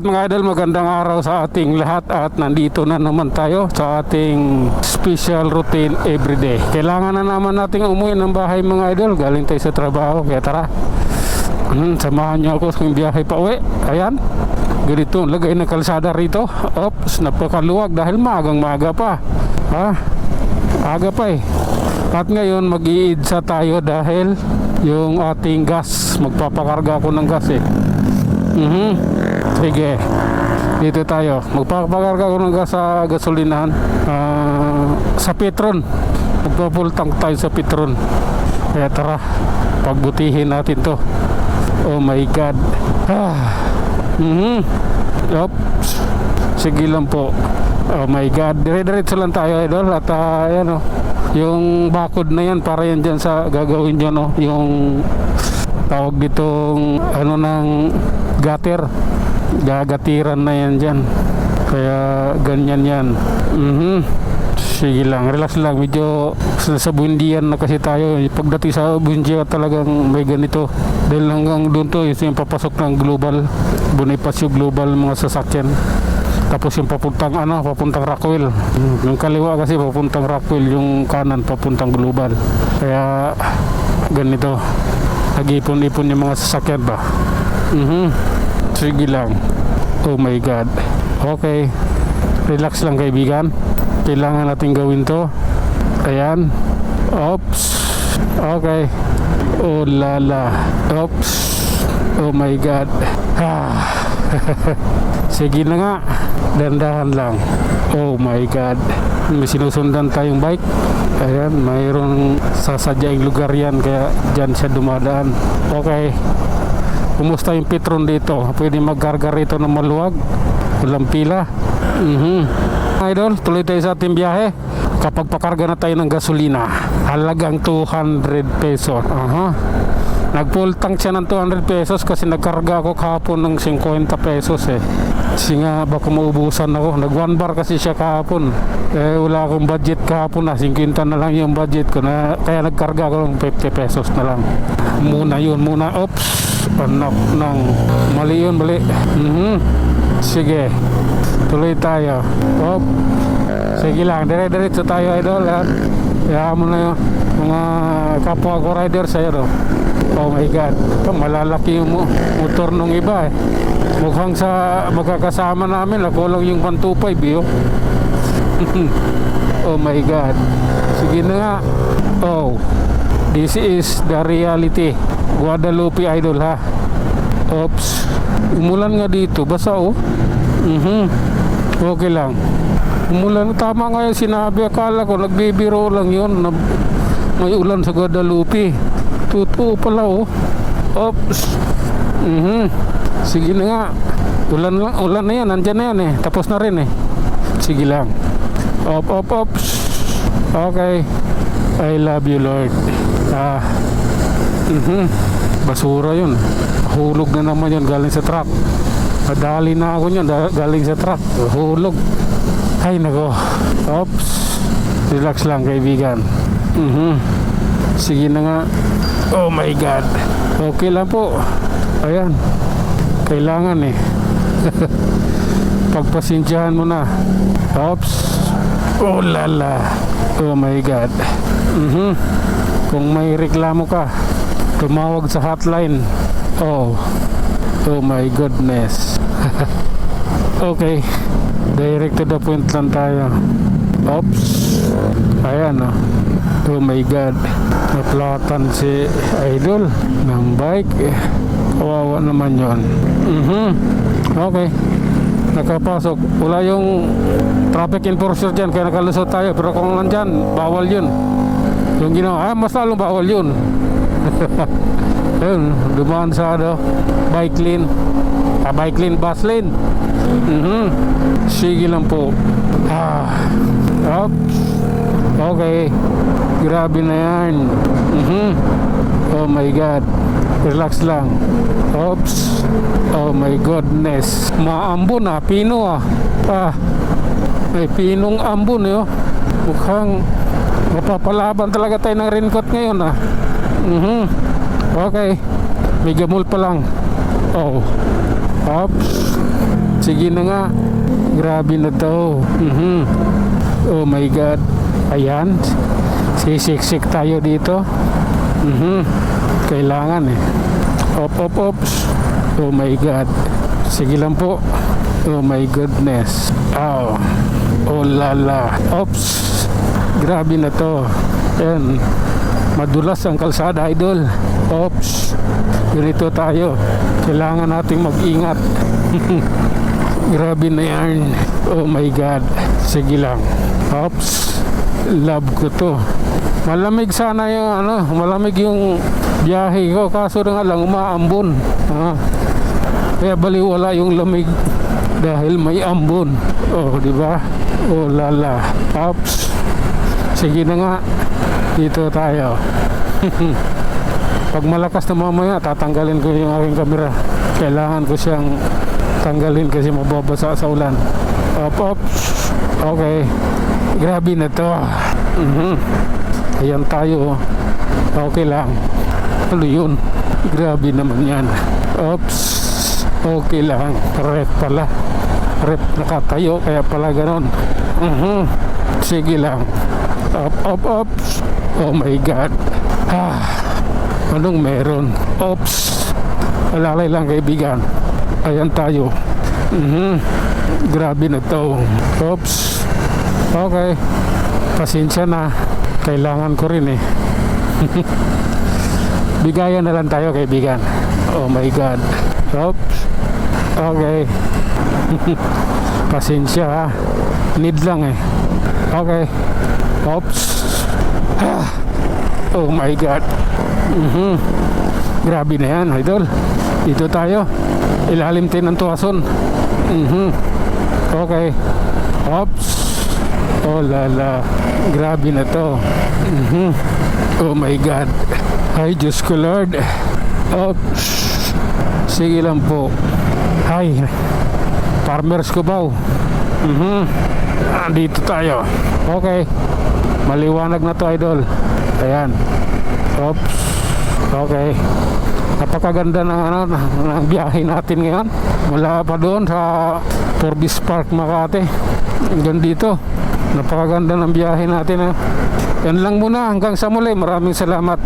mga idol, magandang araw sa ating lahat at nandito na naman tayo sa ating special routine everyday. Kailangan na naman nating umuwi ng bahay mga idol, galing tayo sa trabaho, kaya tara. Samahan niyo ako sa biyahe pa uwi. Ayan, ganito lagay ng kalsada rito. Oops, napakaluwag dahil maaga pa. Aga pa eh. At ngayon mag-iidsa tayo dahil yung ating gas, magpapakarga ako ng gas eh. Sige, dito tayo. Magpapakarga ako ng gas sa gasolinahan, sa Petron. Magpapultang tayo sa Petron. Kaya tara, pagbutihin natin to. Oh my God. Oops. Sige lang po. Oh my God. Dire-diretso lang tayo idol. At ayan yung bakod na yan, para yan dyan sa gagawin dyan yung tawag ditong ng gutter. Gagatiran na yan dyan. Kaya ganyan yan. Sige lang, relax lang. Medyo sa Buendia na kasi tayo. Pagdating sa Buendia talagang may ganito. Dahil hanggang doon to yung papasok ng global Bonifacio Global mga sasakyan. Tapos yung papuntang Rockwell. Yung kaliwa kasi papuntang Rockwell, yung kanan papuntang global. Kaya ganito, nag-ipon-ipon yung mga sasakyan ba. Sige lang. Oh my God. Okay, relax lang kaibigan. Kailangan natin gawin to. Ayan. Oops. Okay. Oh lala. Oops. Oh my God. Sige na nga. Dandahan lang. Oh my God. May sinusundan tayong bike. Ayan, mayroong sasadyaing lugar yan, kaya dyan siya dumadaan. Okay. Kumusta yung Petron dito? Pwede magkarga rito ng maluwag. Walang pila. Idol, tuloy tayo sa ating biyahe. Kapag pakarga na tayo ng gasolina, halagang 200 pesos. Nag-full tank siya ng 200 pesos kasi nagkarga ako kahapon ng 50 pesos eh. Kasi nga baka maubusan ako. Nag 1 bar kasi siya kahapon. Wala akong budget kahapon na 50 na lang yung budget ko na, kaya nagkarga ako ng 50 pesos na lang. Muna. Oops, anak ng mali yun. Sige, tuloy tayo. Sige lang, dire-diretso tayo idol. Hayaan mo na yung mga kapwa ko riders sa'yo. Oh my God, malalaki yung motor nung iba eh. Mukhang sa magkakasama namin ako lang yung 125 Oh my God. Sige na nga. Oh, this is the reality. Guadalupe idol ha. Oops, umulan nga dito, basa okay lang. Umulan, tama nga yung sinabi. Akala ko nagbibiro lang yun na may ulan sa Guadalupe. Totoo pala Oops. Sige na nga. Ulan na yan, nandyan na yan eh. Tapos na rin eh. Sige lang. Oops. Okay. I love you Lord. Basura yun. Hulog na naman yun galing sa truck. Madali na ako yun galing sa truck. Hulog. Ay nako. Oops. Relax lang kaibigan. Sige na nga. Oh my God. Okay lang po. Ayan. Kailangan eh. Pagpasensyahan mo na. Oops. Oh lala. Oh my God. Kung may reklamo ka, tumawag sa hotline. Oh my goodness. Okay, direct to the point lang tayo. Oops. Ayan oh my God, naplatan si idol ng bike. Kawawa naman yon. Okay, nakapasok. Wala yung traffic enforcer dyan, kaya nakalusot tayo. Pero kung nandyan, bawal yun. Yung ginawa, mas lalong bawal yun. Ayun, dumaan sa bike lane. Bike lane, bus lane. Sige lang po. Oops. Okay. Grabe na yan. Oh my God. Relax lang. Oops. Oh my goodness. Maambon pino may pinong ambon mukhang mapapalaban talaga tayo ng raincoat ngayon Okay, may gamol pa lang. Oops. Sige na nga. Grabe na to. Oh my God. Ayan. Sisiksik tayo dito. Kailangan eh. Ops. Oh my God. Sige lang po. Oh my goodness. Oh. Oh lala. Ops. Grabe na to. Ayan. Madulas ang kalsada, idol. Ops. Ganito tayo. Kailangan nating mag-ingat. Grabe na yan. Oh my God. Sige lang. Ops. Love ko to. Malamig sana yung malamig yung biyahe ko. Kaso nga lang umaambon. Kaya baliwala yung lamig dahil may ambon. Oh, di ba? Oh lala. Ops. Sige na nga. Dito tayo. Pag malakas na mamaya, tatanggalin ko yung aking camera. Kailangan ko siyang tanggalin kasi mababasa sa ulan. Ops. Okay. Grabe na to. Ayan tayo. Okay lang. Ano yun? Grabe naman yan. Ops. Okay lang. Rep pala. Rep nakatayo. Kaya pala ganon. Sige lang. Ops. Oh my God. Anong meron? Ops. Alalay lang kaibigan. Ayan tayo. Grabe na to. Oops. Okay. Pasensya na. Kailangan ko rin eh. Bigayan na lang tayo kaibigan. Oh my God. Oops. Okay. Pasensya ha. Need lang eh. Okay. Oops. Oh my God. Grabe na yan, idol. Dito tayo. Ilalim tayo ng tuwason. Okay. Oops. Oh lala. Grabe na to. Oh my God. Ay Diyos ko Lord. Oops. Sige lang po. Ay. Farmers ko ba? Dito tayo. Okay. Maliwanag na to idol. Ayan. Oops. Okay. Napakaganda ng biyahe natin ngayon. Mula pa doon sa Forbes Park, Makati. Hanggang dito. Napakaganda ng biyahe natin. Yan lang muna. Hanggang sa muli. Maraming salamat.